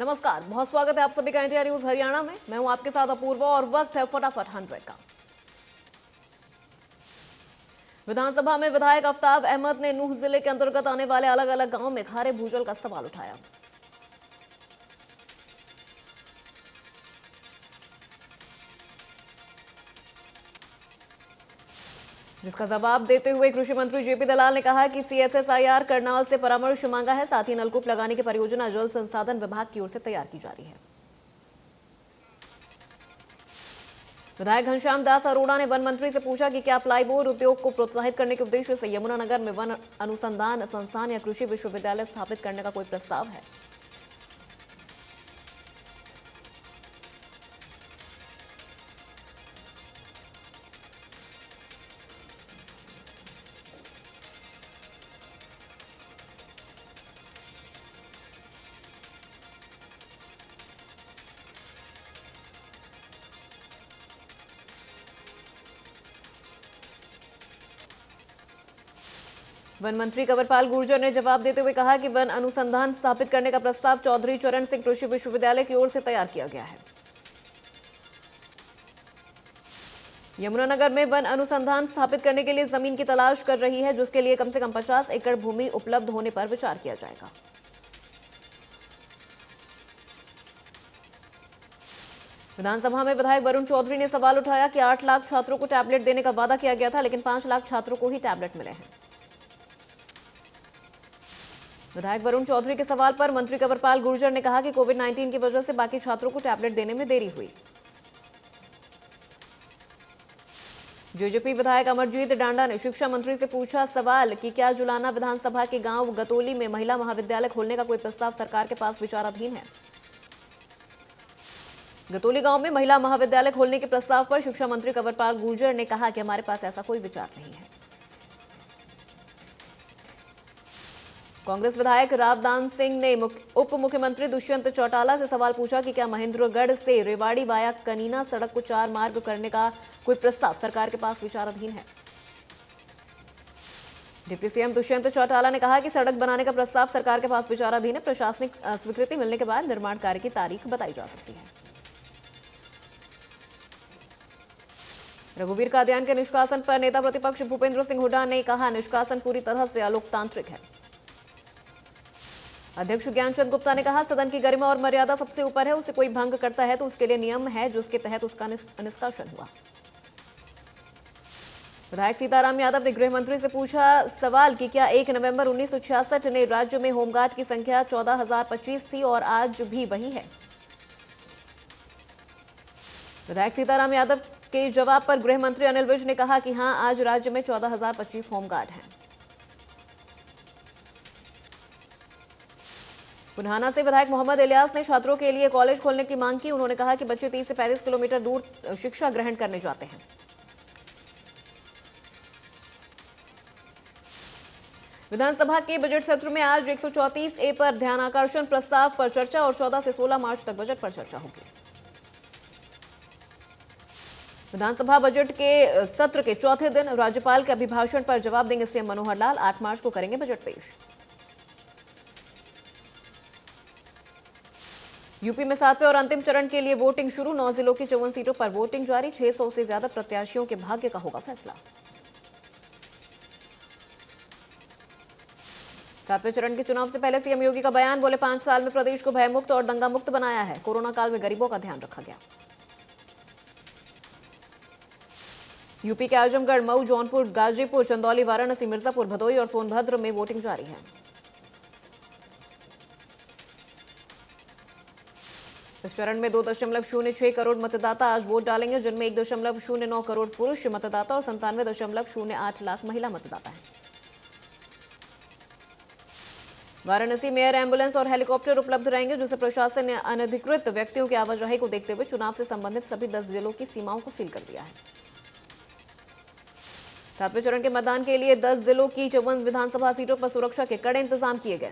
नमस्कार, बहुत स्वागत है आप सभी का इंडिया न्यूज हरियाणा में। मैं हूं आपके साथ अपूर्वा और वक्त है फटाफट 100 का। विधानसभा में विधायक आफ्ताब अहमद ने नूह जिले के अंतर्गत आने वाले अलग अलग गांवों में खारे भूजल का सवाल उठाया। जिसका जवाब देते हुए कृषि मंत्री जेपी दलाल ने कहा कि सीएसएसआईआर करनाल से परामर्श मांगा है, साथ ही नलकूप लगाने की परियोजना जल संसाधन विभाग की ओर से तैयार की जा रही है। विधायक घनश्याम दास अरोड़ा ने वन मंत्री से पूछा कि क्या प्लाईबोर्ड उद्योग को प्रोत्साहित करने के उद्देश्य से यमुनानगर में वन अनुसंधान संस्थान या कृषि विश्वविद्यालय स्थापित करने का कोई प्रस्ताव है। वन मंत्री कंवरपाल गुर्जर ने जवाब देते हुए कहा कि वन अनुसंधान स्थापित करने का प्रस्ताव चौधरी चरण सिंह कृषि विश्वविद्यालय की ओर से तैयार किया गया है। यमुनानगर में वन अनुसंधान स्थापित करने के लिए जमीन की तलाश कर रही है, जिसके लिए कम से कम 50 एकड़ भूमि उपलब्ध होने पर विचार किया जाएगा। विधानसभा में विधायक वरुण चौधरी ने सवाल उठाया कि 8 लाख छात्रों को टैबलेट देने का वादा किया गया था, लेकिन 5 लाख छात्रों को ही टैबलेट मिले हैं। विधायक वरुण चौधरी के सवाल पर मंत्री कंवरपाल गुर्जर ने कहा कि कोविड-19 की वजह से बाकी छात्रों को टैबलेट देने में देरी हुई। जेजेपी विधायक अमरजीत डांडा ने शिक्षा मंत्री से पूछा सवाल कि क्या जुलाना विधानसभा के गांव गतोली में महिला महाविद्यालय खोलने का कोई प्रस्ताव सरकार के पास विचाराधीन है। गतोली गांव में महिला महाविद्यालय खोलने के प्रस्ताव पर शिक्षा मंत्री कंवरपाल गुर्जर ने कहा कि हमारे पास ऐसा कोई विचार नहीं है। कांग्रेस विधायक रावदान सिंह ने उप मुख्यमंत्री दुष्यंत चौटाला से सवाल पूछा कि क्या महेंद्रगढ़ से रेवाड़ी वाया कनीना सड़क को 4 मार्ग करने का कोई प्रस्ताव सरकार के पास विचाराधीन है। डिप्टी सीएम दुष्यंत चौटाला ने कहा कि सड़क बनाने का प्रस्ताव सरकार के पास विचाराधीन है। प्रशासनिक स्वीकृति मिलने के बाद निर्माण कार्य की तारीख बताई जा सकती है। रघुवीर कादियान के निष्कासन पर नेता प्रतिपक्ष भूपेंद्र सिंह हुड्डा ने कहा निष्कासन पूरी तरह से अलोकतांत्रिक है। अध्यक्ष ज्ञानचंद गुप्ता ने कहा सदन की गरिमा और मर्यादा सबसे ऊपर है, उसे कोई भंग करता है तो उसके लिए नियम है जिसके तहत उसका निष्कासन हुआ। विधायक सीताराम यादव ने गृह मंत्री से पूछा सवाल कि क्या 1 नवंबर 1966 ने राज्य में होमगार्ड की संख्या 14,025 थी और आज भी वही है। विधायक सीताराम यादव के जवाब पर गृह मंत्री अनिल विज ने कहा कि हां, आज राज्य में 14,025 होमगार्ड हैं। पुन्हाना से विधायक मोहम्मद इलियास ने छात्रों के लिए कॉलेज खोलने की मांग की। उन्होंने कहा कि बच्चे 30 से 35 किलोमीटर दूर शिक्षा ग्रहण करने जाते हैं। विधानसभा के बजट सत्र में आज 134A पर ध्यानाकर्षण प्रस्ताव पर चर्चा और 14 से 16 मार्च तक बजट पर चर्चा होगी। विधानसभा बजट के सत्र के चौथे दिन राज्यपाल के अभिभाषण पर जवाब देंगे सीएम मनोहर लाल। 8 मार्च को करेंगे बजट पेश। यूपी में 7वें और अंतिम चरण के लिए वोटिंग शुरू। 9 जिलों की 54 सीटों पर वोटिंग जारी। 600 से ज्यादा प्रत्याशियों के भाग्य का होगा फैसला। 7वें चरण के चुनाव से पहले सीएम योगी का बयान, बोले 5 साल में प्रदेश को भयमुक्त और दंगा मुक्त बनाया है। कोरोना काल में गरीबों का ध्यान रखा गया। यूपी के आजमगढ़, मऊ, जौनपुर, गाजीपुर, चंदौली, वाराणसी, मिर्जापुर, भदोही और सोनभद्र में वोटिंग जारी है। इस चरण में 2.06 करोड़ मतदाता आज वोट डालेंगे, जिनमें 1.09 करोड़ पुरुष मतदाता और 97.08 लाख महिला मतदाता हैं। वाराणसी में एयर एम्बुलेंस और हेलीकॉप्टर उपलब्ध रहेंगे, जिसे प्रशासन ने अनधिकृत व्यक्तियों की आवाजाही को देखते हुए चुनाव से संबंधित सभी 10 जिलों की सीमाओं को सील कर दिया है। 7वें चरण के मतदान के लिए 10 जिलों की 54 विधानसभा सीटों पर सुरक्षा के कड़े इंतजाम किए गए।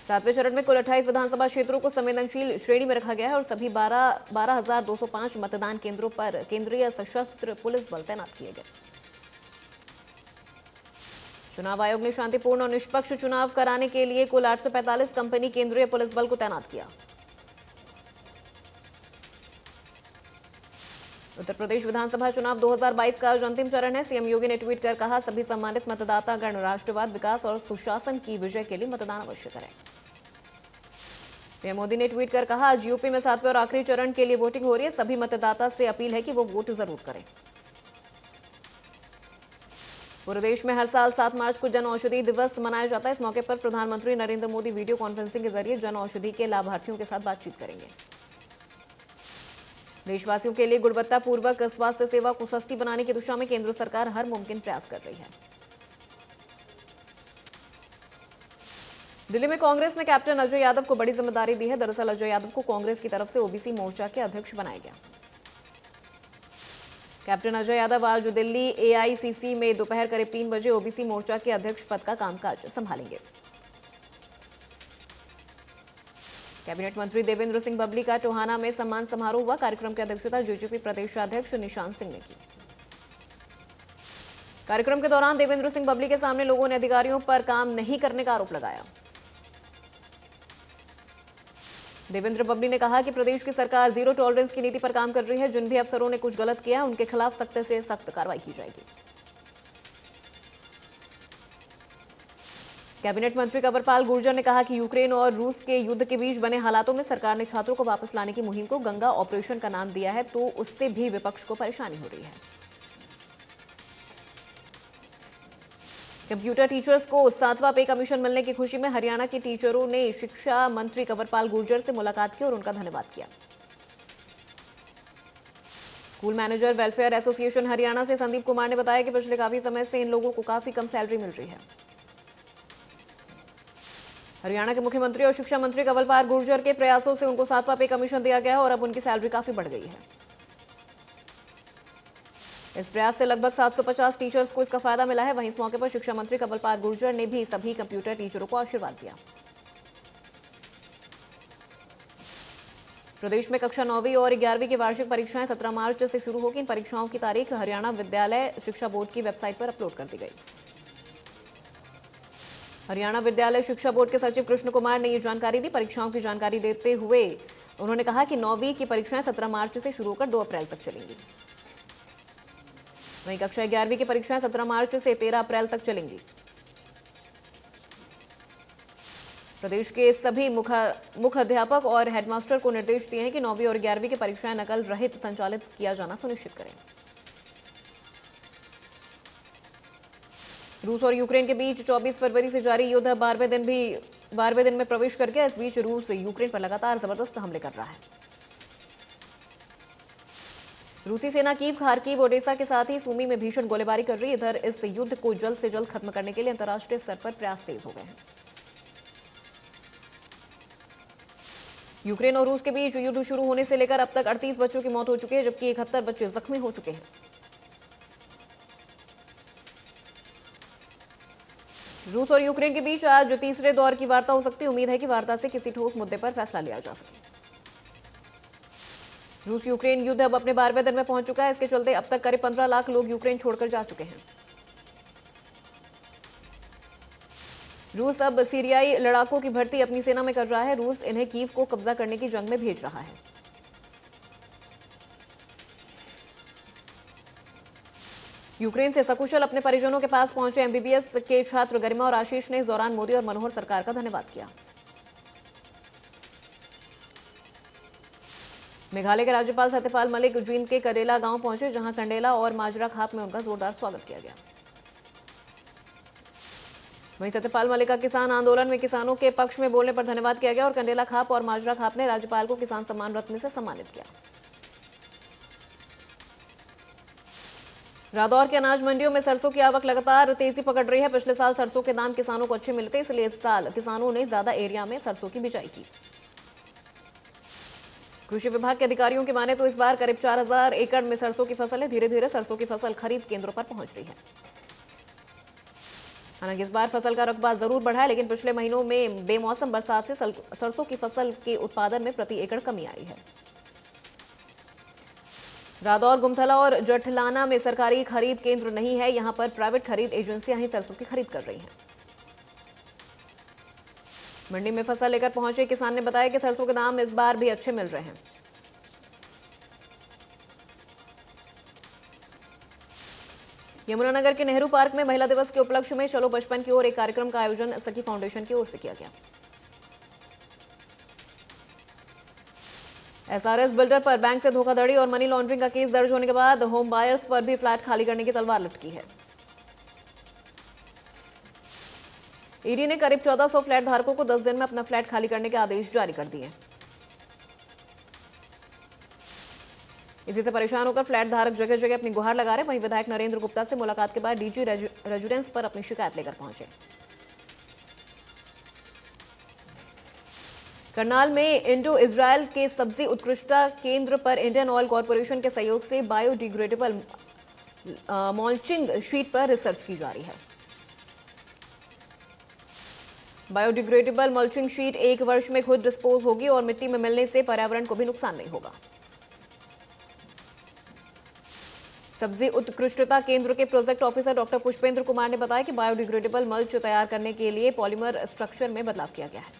7वें चरण में कुल 28 विधानसभा क्षेत्रों को संवेदनशील श्रेणी में रखा गया है और सभी 12,205 मतदान केंद्रों पर केंद्रीय सशस्त्र पुलिस बल तैनात किए गए। चुनाव आयोग ने शांतिपूर्ण और निष्पक्ष चुनाव कराने के लिए कुल 845 कंपनी केंद्रीय पुलिस बल को तैनात किया। उत्तर प्रदेश विधानसभा चुनाव 2022 का आज अंतिम चरण है। सीएम योगी ने ट्वीट कर कहा, सभी सम्मानित मतदातागण राष्ट्रवाद, विकास और सुशासन की विजय के लिए मतदान अवश्य करें। पीएम मोदी ने ट्वीट कर कहा, आज यूपी में 7वें और आखिरी चरण के लिए वोटिंग हो रही है। सभी मतदाता से अपील है कि वो वोट जरूर करें। पूरे देश में हर साल 7 मार्च को जन औषधि दिवस मनाया जाता है। इस मौके पर प्रधानमंत्री नरेंद्र मोदी वीडियो कॉन्फ्रेंसिंग के जरिए जन औषधि के लाभार्थियों के साथ बातचीत करेंगे। देशवासियों के लिए गुणवत्तापूर्वक स्वास्थ्य सेवा को सस्ती बनाने की दिशा में केंद्र सरकार हर मुमकिन प्रयास कर रही है। दिल्ली में कांग्रेस ने कैप्टन अजय यादव को बड़ी जिम्मेदारी दी है। दरअसल अजय यादव को कांग्रेस की तरफ से ओबीसी मोर्चा के अध्यक्ष बनाया गया। कैप्टन अजय यादव आज दिल्ली एआईसीसी में दोपहर करीब 3 बजे ओबीसी मोर्चा के अध्यक्ष पद का कामकाज संभालेंगे। कैबिनेट मंत्री देवेंद्र सिंह बबली का टोहाना में सम्मान समारोह हुआ। कार्यक्रम की अध्यक्षता जेजेपी प्रदेशाध्यक्ष निशांत सिंह ने की। कार्यक्रम के दौरान देवेंद्र सिंह बबली के सामने लोगों ने अधिकारियों पर काम नहीं करने का आरोप लगाया। देवेंद्र बबली ने कहा कि प्रदेश की सरकार जीरो टॉलरेंस की नीति पर काम कर रही है। जिन भी अफसरों ने कुछ गलत किया उनके खिलाफ सख्त से सख्त कार्रवाई की जाएगी। कैबिनेट मंत्री कंवरपाल गुर्जर ने कहा कि यूक्रेन और रूस के युद्ध के बीच बने हालातों में सरकार ने छात्रों को वापस लाने की मुहिम को गंगा ऑपरेशन का नाम दिया है, तो उससे भी विपक्ष को परेशानी हो रही है। कंप्यूटर टीचर्स को 7वां पे कमीशन मिलने की खुशी में हरियाणा के टीचरों ने शिक्षा मंत्री कंवरपाल गुर्जर से मुलाकात की और उनका धन्यवाद किया। School manager welfare association Haryana से संदीप कुमार ने बताया कि पिछले काफी समय से इन लोगों को काफी कम सैलरी मिल रही है। हरियाणा के मुख्यमंत्री और शिक्षा मंत्री कंवरपाल गुर्जर के प्रयासों से उनको 7वां पे कमीशन दिया गया है और अब उनकी सैलरी काफी बढ़ गई है। इस प्रयास से लगभग 750 टीचर्स को इसका फायदा मिला है। वहीं इस मौके पर शिक्षा मंत्री कंवरपाल गुर्जर ने भी सभी कंप्यूटर टीचरों को आशीर्वाद दिया। प्रदेश में कक्षा 9वीं और 11वीं की वार्षिक परीक्षाएं 17 मार्च से शुरू होगी। इन परीक्षाओं की तारीख हरियाणा विद्यालय शिक्षा बोर्ड की वेबसाइट पर अपलोड कर दी गई। हरियाणा विद्यालय शिक्षा बोर्ड के सचिव कृष्ण कुमार ने ये जानकारी दी। परीक्षाओं की जानकारी देते हुए उन्होंने कहा कि 9वीं की परीक्षाएं 17 मार्च से शुरू होकर 2 अप्रैल तक चलेंगी। वहीं कक्षा 11वीं की परीक्षाएं 17 मार्च से 13 अप्रैल तक चलेंगी। प्रदेश के सभी मुख्य अध्यापक और हेडमास्टर को निर्देश दिए हैं कि 9वीं और 11वीं की परीक्षाएं नकल रहित संचालित किया जाना सुनिश्चित करें। रूस और यूक्रेन के बीच 24 फरवरी से जारी युद्ध 12वें दिन में प्रवेश कर गया। इस बीच रूस यूक्रेन पर लगातार जबरदस्त हमले कर रहा है। रूसी सेना कीव, खार्किव, ओडेसा के साथ ही सूमी में भीषण गोलीबारी कर रही है। इधर इस युद्ध को जल्द से जल्द खत्म करने के लिए अंतर्राष्ट्रीय स्तर पर प्रयास तेज हो गए हैं। यूक्रेन और रूस के बीच युद्ध शुरू होने से लेकर अब तक 38 बच्चों की मौत हो चुकी है, जबकि 71 बच्चे जख्मी हो चुके हैं। रूस और यूक्रेन के बीच आज तीसरे दौर की वार्ता हो सकती है। उम्मीद है कि वार्ता से किसी ठोस मुद्दे पर फैसला लिया जा सके। रूस यूक्रेन युद्ध अब अपने 12वें दिन में पहुंच चुका है। इसके चलते अब तक करीब 15 लाख लोग यूक्रेन छोड़कर जा चुके हैं। रूस अब सीरियाई लड़ाकों की भर्ती अपनी सेना में कर रहा है। रूस इन्हें कीव को कब्जा करने की जंग में भेज रहा है। यूक्रेन से सकुशल अपने परिजनों के पास पहुंचे एमबीबीएस के छात्र गरिमा और आशीष ने इस दौरान मोदी और मनोहर सरकार का धन्यवाद किया। मेघालय के राज्यपाल सत्यपाल मलिक जींद के करेला गांव पहुंचे, जहां कंडेला और माजरा खाप में उनका जोरदार स्वागत किया गया। वहीं सत्यपाल मलिक का किसान आंदोलन में किसानों के पक्ष में बोलने पर धन्यवाद किया गया और कंडेला खाप और माजरा खाप ने राज्यपाल को किसान सम्मान रत्न से सम्मानित किया। रादौर के अनाज मंडियों में सरसों की आवक लगातार तेजी पकड़ रही है। पिछले साल सरसों के दाम किसानों को अच्छे मिलते, इसलिए इस साल किसानों ने ज्यादा एरिया में सरसों की बिजाई की। कृषि विभाग के अधिकारियों की माने तो इस बार करीब 4000 एकड़ में सरसों की फसल है। धीरे धीरे सरसों की फसल खरीद केंद्रों पर पहुंच रही है। हालांकि इस बार फसल का रकबा जरूर बढ़ा है, लेकिन पिछले महीनों में बेमौसम बरसात से सरसों की फसल के उत्पादन में प्रति एकड़ कमी आई है। रादौर, गुमथला और जठलाना में सरकारी खरीद केंद्र नहीं है। यहां पर प्राइवेट खरीद एजेंसियां ही सरसों की खरीद कर रही हैं। मंडी में फसल लेकर पहुंचे किसान ने बताया कि सरसों के दाम इस बार भी अच्छे मिल रहे हैं। यमुनानगर के नेहरू पार्क में महिला दिवस के उपलक्ष्य में चलो बचपन की ओर एक कार्यक्रम का आयोजन सखी फाउंडेशन की ओर से किया गया। एसआरएस बिल्डर पर बैंक से धोखाधड़ी और मनी लॉन्ड्रिंग का केस दर्ज होने के बाद होम बायर्स पर भी फ्लैट खाली करने की तलवार लटकी है। ईडी ने करीब 1400 फ्लैट धारकों को 10 दिन में अपना फ्लैट खाली करने के आदेश जारी कर दिए। इसी से परेशान होकर फ्लैट धारक जगह जगह अपनी गुहार लगा रहे। वहीं विधायक नरेंद्र गुप्ता से मुलाकात के बाद डीजी रेजिडेंस पर अपनी शिकायत लेकर पहुंचे। करनाल में इंडो इजरायल के सब्जी उत्कृष्टता केंद्र पर इंडियन ऑयल कॉरपोरेशन के सहयोग से बायोडिग्रेडेबल मल्चिंग शीट पर रिसर्च की जा रही है। बायोडिग्रेडेबल मल्चिंग शीट 1 वर्ष में खुद डिस्पोज होगी और मिट्टी में मिलने से पर्यावरण को भी नुकसान नहीं होगा। सब्जी उत्कृष्टता केंद्र के project officer doctor Pushpendra Kumar ने बताया कि बायोडिग्रेडेबल मल्च तैयार करने के लिए पॉलीमर स्ट्रक्चर में बदलाव किया गया है।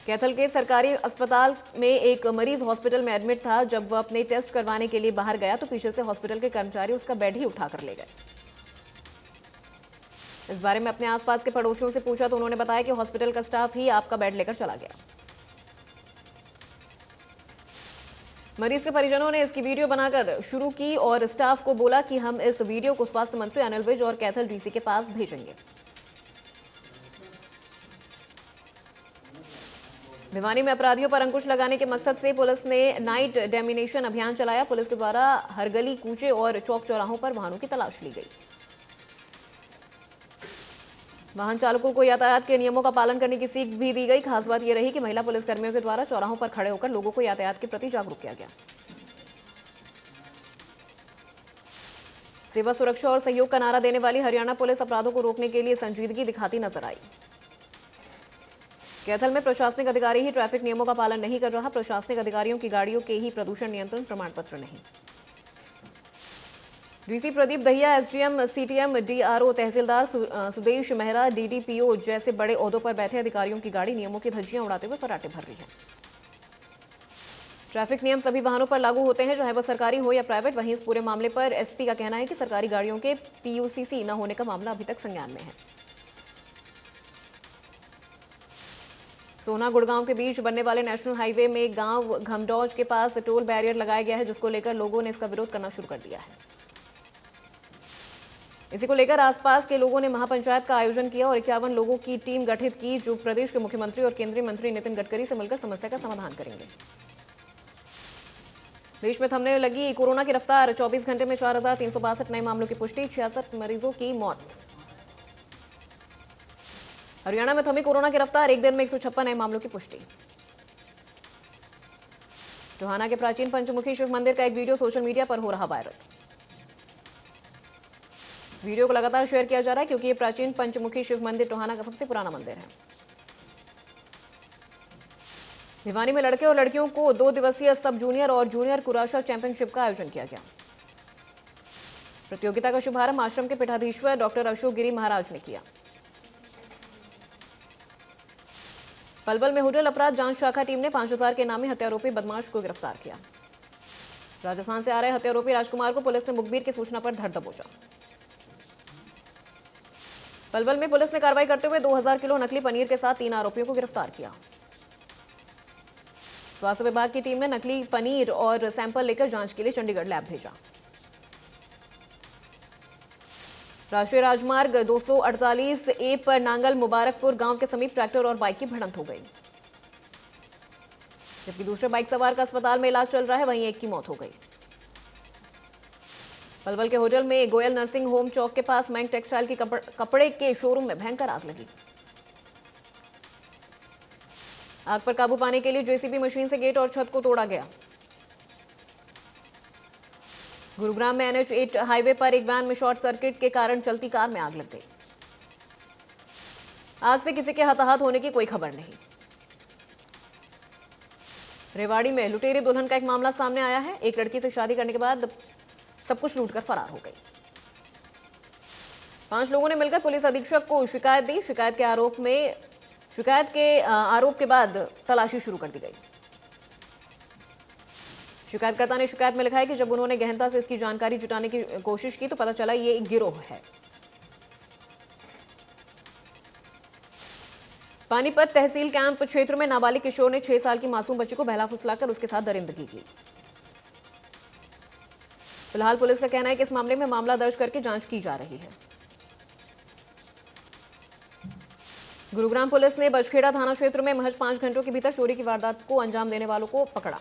कैथल के सरकारी अस्पताल में एक मरीज हॉस्पिटल में एडमिट था। जब वह अपने टेस्ट करवाने के लिए बाहर गया तो पीछे से हॉस्पिटल के कर्मचारी उसका बेड ही उठाकर ले गए। इस बारे में अपने आसपास के पड़ोसियों से पूछा तो उन्होंने बताया कि हॉस्पिटल का स्टाफ ही आपका बेड लेकर चला गया। मरीज के परिजनों ने इसकी वीडियो बनाकर शुरू की और स्टाफ को बोला कि हम इस वीडियो को स्वास्थ्य मंत्री अनिल विज और कैथल डीसी के पास भेजेंगे। भिवानी में अपराधियों पर अंकुश लगाने के मकसद से पुलिस ने नाइट डेमिनेशन अभियान चलाया। पुलिस के द्वारा हर गली, कूचे और चौक चौराहों पर वाहनों की तलाश ली गई। वाहन चालकों को यातायात के नियमों का पालन करने की सीख भी दी गई। खास बात यह रही कि महिला पुलिसकर्मियों के द्वारा चौराहों पर खड़े होकर लोगों को यातायात के प्रति जागरूक किया गया। सेवा, सुरक्षा और सहयोग का नारा देने वाली हरियाणा पुलिस अपराधों को रोकने के लिए संजीदगी दिखाती नजर आई। कैथल में प्रशासनिक अधिकारी ही ट्रैफिक नियमों का पालन नहीं कर रहा। प्रशासनिक अधिकारियों की गाड़ियों के ही प्रदूषण नियंत्रण प्रमाण पत्र नहीं। DC Pradeep Dahiya, SDM, CTM, DRO, तहसीलदार सुदेश मेहरा, डीडीपीओ जैसे बड़े ओहदों पर बैठे अधिकारियों की गाड़ी नियमों की धज्जियां उड़ाते हुए फराटे भर रही है। ट्रैफिक नियम सभी वाहनों पर लागू होते हैं, चाहे वह सरकारी हो या प्राइवेट। वहीं इस पूरे मामले पर एसपी का कहना है कि सरकारी गाड़ियों के पीयूसीसी न होने का मामला अभी तक संज्ञान में है। सोना गुड़गांव के बीच बनने वाले नेशनल हाईवे में गांव घमडौज के पास टोल बैरियर लगाया गया है, जिसको लेकर लोगों ने इसका विरोध करना शुरू कर दिया है। इसी को लेकर आसपास के लोगों ने महापंचायत का आयोजन किया और 51 लोगों की टीम गठित की, जो प्रदेश के मुख्यमंत्री और केंद्रीय मंत्री नितिन गडकरी से मिलकर समस्या का समाधान करेंगे। देश में थमने लगी कोरोना की रफ्तार। 24 घंटे में 4362 नए मामलों की पुष्टि, 66 मरीजों की मौत। हरियाणा में थमी कोरोना की रफ्तार, एक दिन में 156 नए मामलों की पुष्टि। टोहाना के प्राचीन पंचमुखी शिव मंदिर का एक वीडियो सोशल मीडिया पर हो रहा वायरल। वीडियो को लगातार शेयर किया जा रहा है क्योंकि ये प्राचीन पंचमुखी शिव मंदिर टोहाना का सबसे पुराना मंदिर है। भिवानी में लड़के और लड़कियों को 2 दिवसीय सब जूनियर और जूनियर कुराशा चैंपियनशिप का आयोजन किया गया। प्रतियोगिता का शुभारंभ आश्रम के पीठाधीश्वर डॉक्टर अशोक गिरी महाराज ने किया। पलवल में होटल अपराध जांच शाखा टीम ने 5000 के नामी हत्यारोपी बदमाश को गिरफ्तार किया। राजस्थान से आ रहे हत्यारोपी राजकुमार को पुलिस ने मुखबिर की सूचना पर धर दबोचा। पलवल में पुलिस ने कार्रवाई करते हुए 2000 किलो नकली पनीर के साथ 3 आरोपियों को गिरफ्तार किया। स्वास्थ्य विभाग की टीम ने नकली पनीर और सैंपल लेकर जांच के लिए चंडीगढ़ लैब भेजा। राष्ट्रीय राजमार्ग 248A पर नांगल मुबारकपुर गांव के समीप ट्रैक्टर और बाइक की भिड़ंत हो गई, जबकि दूसरे बाइक सवार का अस्पताल में इलाज चल रहा है, वहीं एक की मौत हो गई। पलवल के होटल में गोयल नर्सिंग होम चौक के पास मयंक टेक्सटाइल की कपड़े के शोरूम में भयंकर आग लगी। आग पर काबू पाने के लिए जेसीबी मशीन से गेट और छत को तोड़ा गया। गुरुग्राम में NH8 हाईवे पर एक वैन में शॉर्ट सर्किट के कारण चलती कार में आग लग गई। आग से किसी के हताहत होने की कोई खबर नहीं। रेवाड़ी में लुटेरी दुल्हन का एक मामला सामने आया है। एक लड़की से शादी करने के बाद सब कुछ लूटकर फरार हो गई। 5 लोगों ने मिलकर पुलिस अधीक्षक को शिकायत दी। शिकायत के आरोप के बाद तलाशी शुरू कर दी गई। शिकायतकर्ता ने शिकायत में लिखा है कि जब उन्होंने गहनता से इसकी जानकारी जुटाने की कोशिश की तो पता चला ये एक गिरोह है। पानीपत तहसील कैंप क्षेत्र में नाबालिग किशोर ने 6 साल की मासूम बच्ची को बहला फुसलाकर उसके साथ दरिंदगी की। फिलहाल पुलिस का कहना है कि इस मामले में मामला दर्ज करके जांच की जा रही है। गुरुग्राम पुलिस ने बछखेड़ा थाना क्षेत्र में महज 5 घंटों के भीतर चोरी की वारदात को अंजाम देने वालों को पकड़ा।